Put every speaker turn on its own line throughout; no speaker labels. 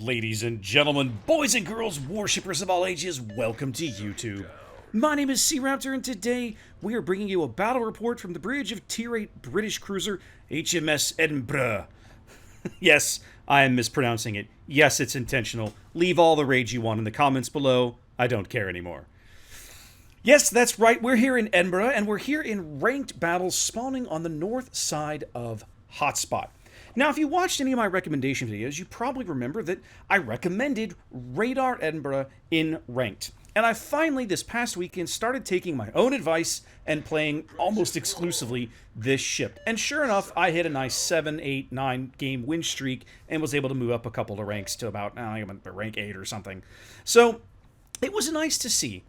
Ladies and gentlemen, boys and girls, worshippers of all ages, welcome to YouTube. My name is SeaRaptor, and today we are bringing you a battle report from the bridge of Tier VIII British cruiser HMS Edinburgh. Yes, I am mispronouncing it. Yes, it's intentional. Leave all the rage you want in the comments below. I don't care anymore. Yes, that's right, we're here in Edinburgh, and we're here in ranked battles spawning on the north side of Hotspot. Now, if you watched any of my recommendation videos, you probably remember that I recommended Radar Edinburgh in ranked. And I finally, this past weekend, started taking my own advice and playing almost exclusively this ship. And sure enough, I hit a nice 7, 8, 9 game win streak and was able to move up a couple of ranks to about, I'm at rank 8 or something. So, it was nice to see.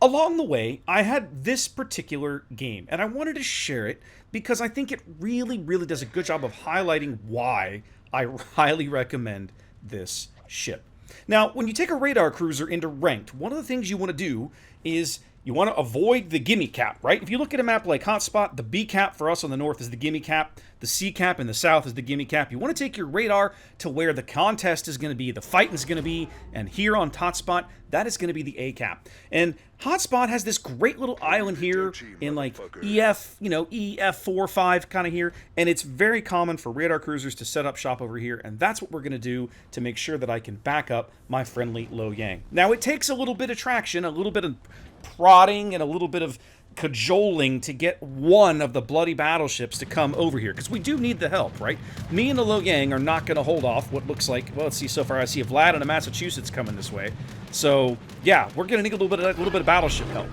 Along the way, I had this particular game, and I wanted to share it because I think it really does a good job of highlighting why I highly recommend this ship. Now, when you take a radar cruiser into ranked, one of the things you want to do is you want to avoid the gimme cap, right? If you look at a map like Hotspot, the B cap for us on the north is the gimme cap, the C cap in the south is the gimme cap. You want to take your radar to where the contest is going to be, the fight is going to be, and here on Hotspot, that is going to be the A cap. And Hotspot has this great little island here in like EF, EF 4, 5 kind of here, and it's very common for radar cruisers to set up shop over here, and that's what we're going to do to make sure that I can back up my friendly Lo Yang. Now, it takes a little bit of traction, a little bit of prodding, and a little bit of cajoling to get one of the bloody battleships to come over here, because we do need the help, right? Me and the Lo Yang are not going to hold off what looks like, well, let's see, so far I see a Vlad and a Massachusetts coming this way. So, yeah, we're going to need a little bit of battleship help.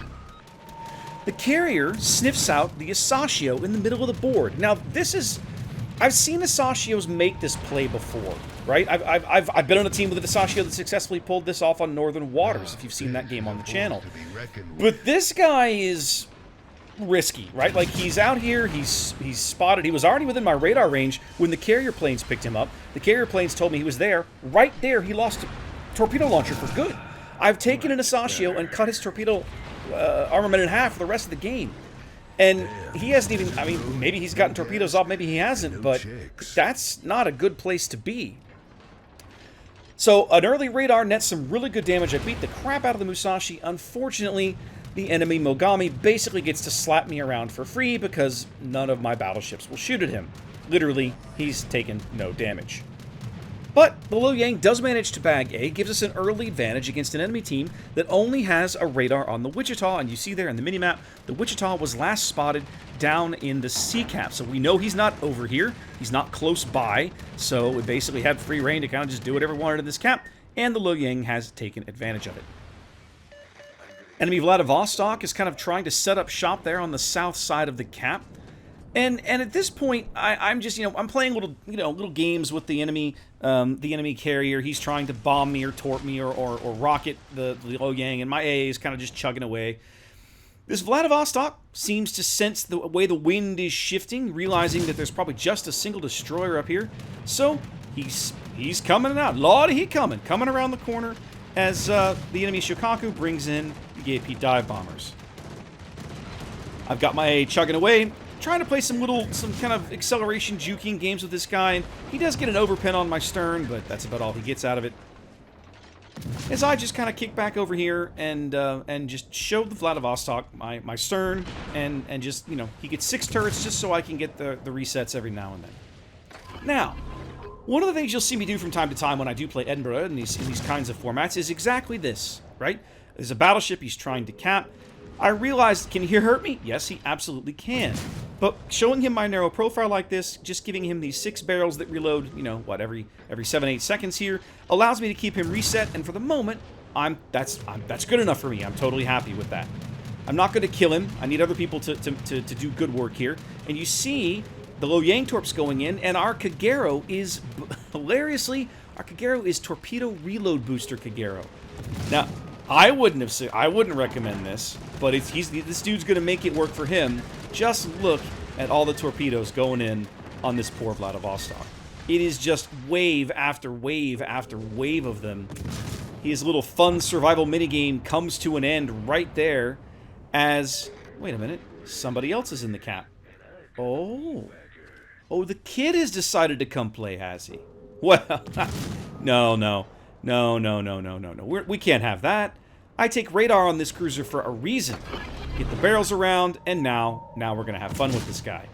The carrier sniffs out the Asashio in the middle of the board. Now, this is... I've seen Asashios make this play before, right? I've been on a team with an Asashio that successfully pulled this off on Northern Waters, if you've seen that game on the channel. But this guy is risky, right? Like, he's out here, he's spotted, he was already within my radar range when the carrier planes picked him up. The carrier planes told me he was there. Right there, he lost a torpedo launcher for good. I've taken an Asashio and cut his torpedo armament in half for the rest of the game. And he hasn't even, I mean, maybe he's gotten torpedoes off, maybe he hasn't, but that's not a good place to be. So, an early radar nets some really good damage. I beat the crap out of the Musashi. Unfortunately, the enemy Mogami basically gets to slap me around for free because none of my battleships will shoot at him. Literally, he's taken no damage. But the Lo Yang does manage to bag A, gives us an early advantage against an enemy team that only has a radar on the Wichita, and you see there in the minimap, the Wichita was last spotted down in the C cap, so we know he's not over here, he's not close by, so we basically had free reign to kind of just do whatever we wanted in this cap, and the Lo Yang has taken advantage of it. Enemy Vladivostok is kind of trying to set up shop there on the south side of the cap. And at this point, I'm just, I'm playing little games with the enemy carrier. He's trying to bomb me or torp me or rocket the Lo Yang, and my AA is kind of just chugging away. This Vladivostok seems to sense the way the wind is shifting, realizing that there's probably just a single destroyer up here. So he's coming out. Lordy, he coming around the corner as the enemy Shokaku brings in the AP dive bombers. I've got my AA chugging away. Trying to play some kind of acceleration juking games with this guy, and he does get an overpin on my stern, but that's about all he gets out of it. As I just kind of kick back over here and just show the Vladivostok my stern, and just, he gets 6 turrets just so I can get the resets every now and then. Now, one of the things you'll see me do from time to time when I do play Edinburgh in these kinds of formats is exactly this, right? There's a battleship he's trying to cap. I realized, can he hurt me? Yes, he absolutely can. But showing him my narrow profile like this, just giving him these 6 barrels that reload, every 7-8 seconds here, allows me to keep him reset, and for the moment, that's good enough for me. I'm totally happy with that. I'm not going to kill him. I need other people to do good work here. And you see the Lo Yang torps going in, and our Kagero is, hilariously, our Kagero is torpedo reload booster Kagero. Now, I wouldn't recommend this, but this dude's going to make it work for him. Just look at all the torpedoes going in on this poor Vladivostok. It is just wave after wave after wave of them. His little fun survival minigame comes to an end right there as... Wait a minute. Somebody else is in the cap. Oh, the kid has decided to come play, has he? Well, no. No, no, no, no, no, no. We can't have that. I take radar on this cruiser for a reason. Get the barrels around, and now we're gonna have fun with this guy.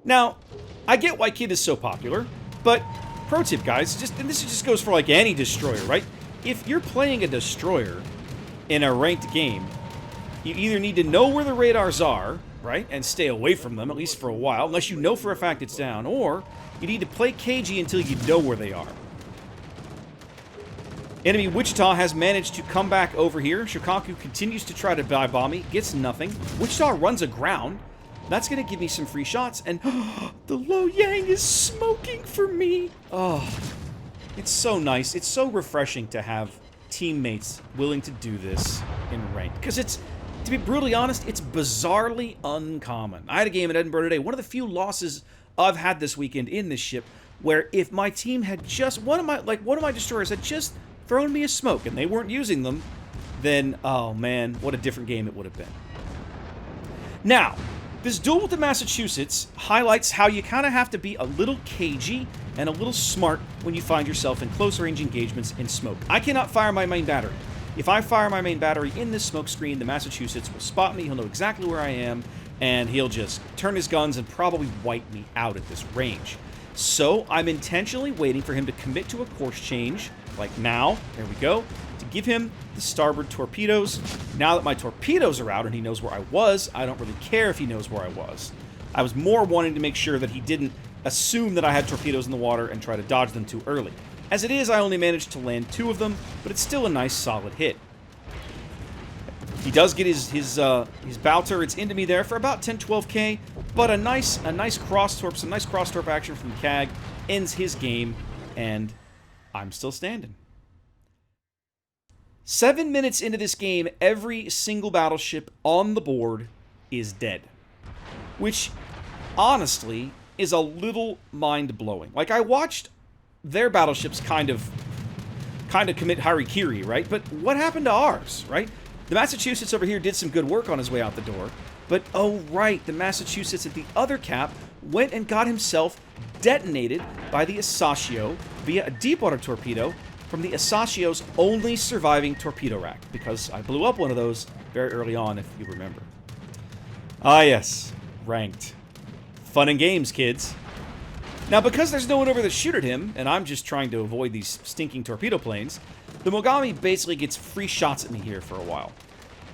Now, I get why Kid is so popular, but pro tip, guys, and this just goes for like any destroyer, right? If you're playing a destroyer in a ranked game, you either need to know where the radars are, right, and stay away from them, at least for a while, unless you know for a fact it's down, or you need to play cagey until you know where they are. Enemy Wichita has managed to come back over here. Shikaku continues to try to dive bomb me, gets nothing. Wichita runs aground. That's going to give me some free shots, and the Lo Yang is smoking for me. Oh, it's so nice. It's so refreshing to have teammates willing to do this in rank. Because it's, to be brutally honest, it's bizarrely uncommon. I had a game in Edinburgh today, one of the few losses I've had this weekend in this ship, where if my team had just, one of my destroyers had just thrown me a smoke and they weren't using them, then, oh man, what a different game it would have been. Now, this duel with the Massachusetts highlights how you kind of have to be a little cagey and a little smart when you find yourself in close range engagements in smoke. I cannot fire my main battery. If I fire my main battery in this smoke screen, the Massachusetts will spot me, he'll know exactly where I am, and he'll just turn his guns and probably wipe me out at this range. So I'm intentionally waiting for him to commit to a course change, like now, there we go, to give him the starboard torpedoes. Now that my torpedoes are out and he knows where I was, I don't really care if he knows where I was. I was more wanting to make sure that he didn't assume that I had torpedoes in the water and try to dodge them too early. As it is, I only managed to land 2 of them, but it's still a nice solid hit. He does get his bow turrets into me there for about 10-12k, but a nice cross-torp, some nice cross-torp action from the CAG ends his game, and I'm still standing. 7 minutes into this game, every single battleship on the board is dead. Which, honestly, is a little mind-blowing. Like, I watched their battleships kind of commit harikiri, right? But what happened to ours, right? The Massachusetts over here did some good work on his way out the door. But, oh right, the Massachusetts at the other cap went and got himself detonated by the Asashio via a deepwater torpedo from the Asashio's only surviving torpedo rack, because I blew up one of those very early on, if you remember. Ah yes, ranked. Fun and games, kids. Now, because there's no one over to shoot at him, and I'm just trying to avoid these stinking torpedo planes, the Mogami basically gets free shots at me here for a while.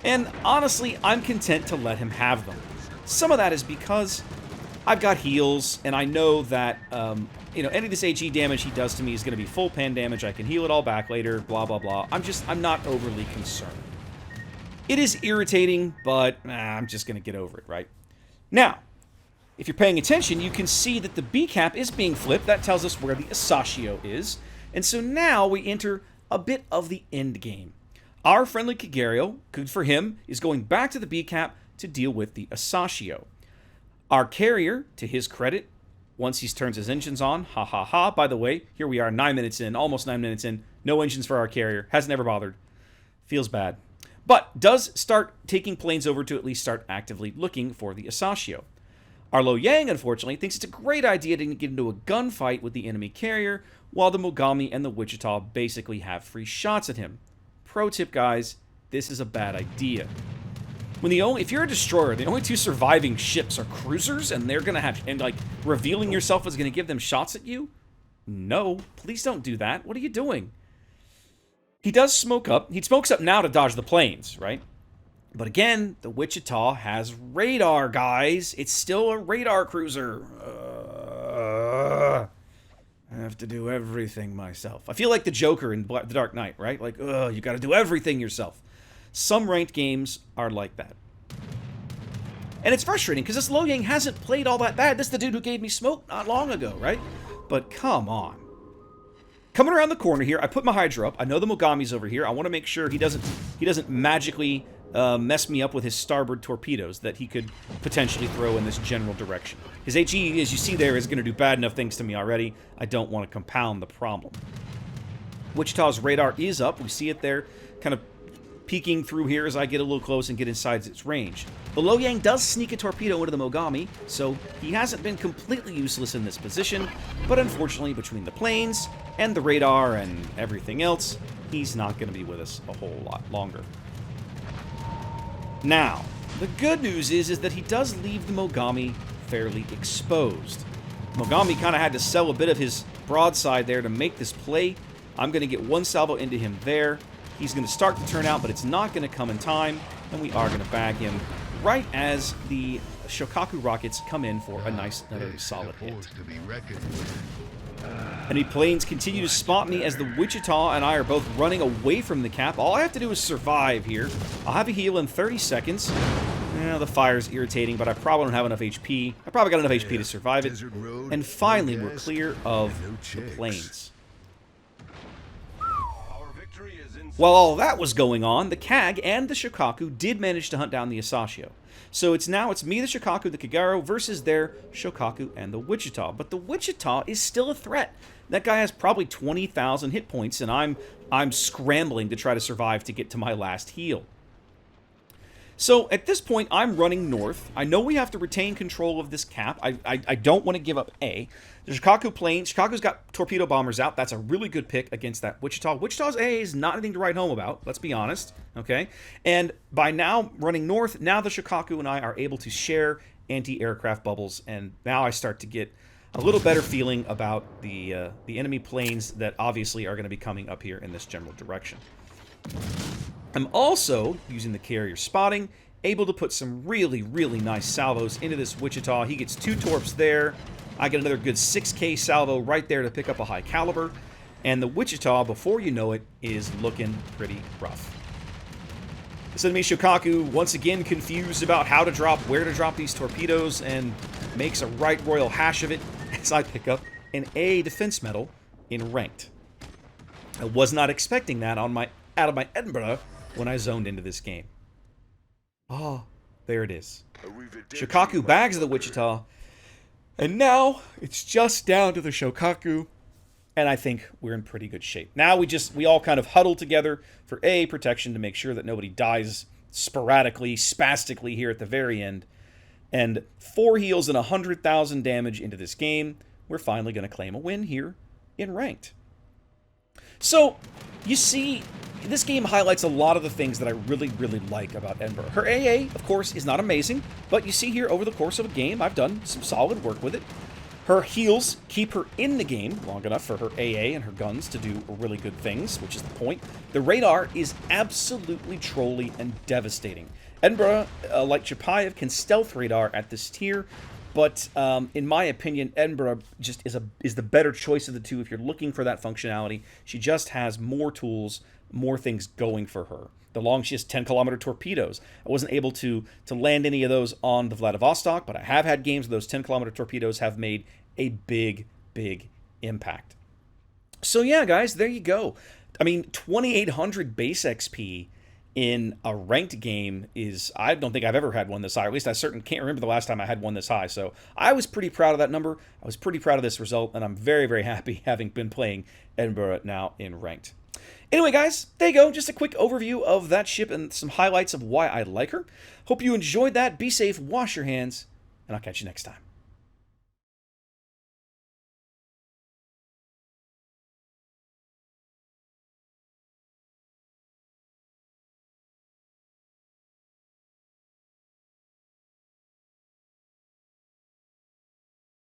And honestly, I'm content to let him have them. Some of that is because I've got heals, and I know that, you know, any of this HE damage he does to me is going to be full pan damage. I can heal it all back later, blah, blah, blah. I'm not overly concerned. It is irritating, but I'm just going to get over it, right? Now, if you're paying attention, you can see that the B cap is being flipped. That tells us where the Asashio is. And so now we enter a bit of the end game. Our friendly Kagario, good for him, is going back to the B cap to deal with the Asashio. Our carrier, to his credit, once he turns his engines on, ha ha ha, by the way, here we are 9 minutes in, almost 9 minutes in, no engines for our carrier, hasn't ever bothered. Feels bad. But does start taking planes over to at least start actively looking for the Asashio. Our Lo Yang, unfortunately, thinks it's a great idea to get into a gunfight with the enemy carrier, while the Mogami and the Wichita basically have free shots at him. Pro tip, guys, this is a bad idea. If you're a destroyer, the only 2 surviving ships are cruisers, and they're gonna have, and like, revealing yourself is gonna give them shots at you? No, please don't do that. What are you doing? He does smoke up. He smokes up now to dodge the planes, right? But again, the Wichita has radar, guys. It's still a radar cruiser. I have to do everything myself. I feel like the Joker in The Dark Knight, right? Like, you gotta do everything yourself. Some ranked games are like that. And it's frustrating, because this Lo Yang hasn't played all that bad. This is the dude who gave me smoke not long ago, right? But come on. Coming around the corner here, I put my Hydra up. I know the Mogami's over here. I want to make sure he doesn't magically mess me up with his starboard torpedoes that he could potentially throw in this general direction. His HE, as you see there, is going to do bad enough things to me already. I don't want to compound the problem. Wichita's radar is up. We see it there, kind of peeking through here as I get a little close and get inside its range. The Loyang does sneak a torpedo into the Mogami, so he hasn't been completely useless in this position, but unfortunately between the planes and the radar and everything else, he's not going to be with us a whole lot longer. Now, the good news is that he does leave the Mogami fairly exposed. Mogami kind of had to sell a bit of his broadside there to make this play. I'm going to get one salvo into him there. He's going to start to turn out, but it's not going to come in time, and we are going to bag him right as the Shokaku rockets come in for a nice, another solid hit. Enemy planes continue to spot me as the Wichita and I are both running away from the cap. All I have to do is survive here. I'll have a heal in 30 seconds. The fire's irritating, but I probably don't have enough HP. I probably got enough HP to survive it. And finally, we're clear of the planes. While all that was going on, the CAG and the Shokaku did manage to hunt down the Asashio. So it's me, the Shokaku, the Kagero, versus their Shokaku and the Wichita. But the Wichita is still a threat. That guy has probably 20,000 hit points, and I'm scrambling to try to survive to get to my last heal. So at this point, I'm running north. I know we have to retain control of this cap. I don't want to give up A. The Shokaku plane, Shokaku's got torpedo bombers out. That's a really good pick against that Wichita. Wichita's A is not anything to write home about, let's be honest, okay? And by now running north, now the Shokaku and I are able to share anti-aircraft bubbles, and now I start to get a little better feeling about the enemy planes that obviously are going to be coming up here in this general direction. I'm also, using the carrier spotting, able to put some really, really nice salvos into this Wichita. He gets 2 torps there. I get another good 6K salvo right there to pick up a high caliber. And the Wichita, before you know it, is looking pretty rough. This enemy Shokaku, once again confused about how to drop, where to drop these torpedoes, and makes a right royal hash of it as I pick up an A defense medal in ranked. I was not expecting that out of my Edinburgh when I zoned into this game. Oh, there it is. Shokaku bags the Wichita, and now it's just down to the Shokaku, and I think we're in pretty good shape. Now we all kind of huddle together for A, protection to make sure that nobody dies sporadically, spastically here at the very end, and 4 heals and 100,000 damage into this game. We're finally going to claim a win here in ranked. So, you see, this game highlights a lot of the things that I really, really like about Edinburgh. Her AA, of course, is not amazing, but you see here over the course of a game, I've done some solid work with it. Her heals keep her in the game long enough for her AA and her guns to do really good things, which is the point. The radar is absolutely trolly and devastating. Edinburgh, like Chapayev, can stealth radar at this tier, but in my opinion, Edinburgh just is the better choice of the two if you're looking for that functionality. She just has more tools, more things going for her. She has 10-kilometer torpedoes. I wasn't able to land any of those on the Vladivostok, but I have had games where those 10-kilometer torpedoes have made a big, big impact. So yeah, guys, there you go. I mean, 2,800 base XP in a ranked game is, I don't think I've ever had one this high. Or at least I certainly can't remember the last time I had one this high. So I was pretty proud of that number. I was pretty proud of this result, and I'm very, very happy having been playing Edinburgh now in ranked. Anyway, guys, there you go. Just a quick overview of that ship and some highlights of why I like her. Hope you enjoyed that. Be safe, wash your hands, and I'll catch you next time.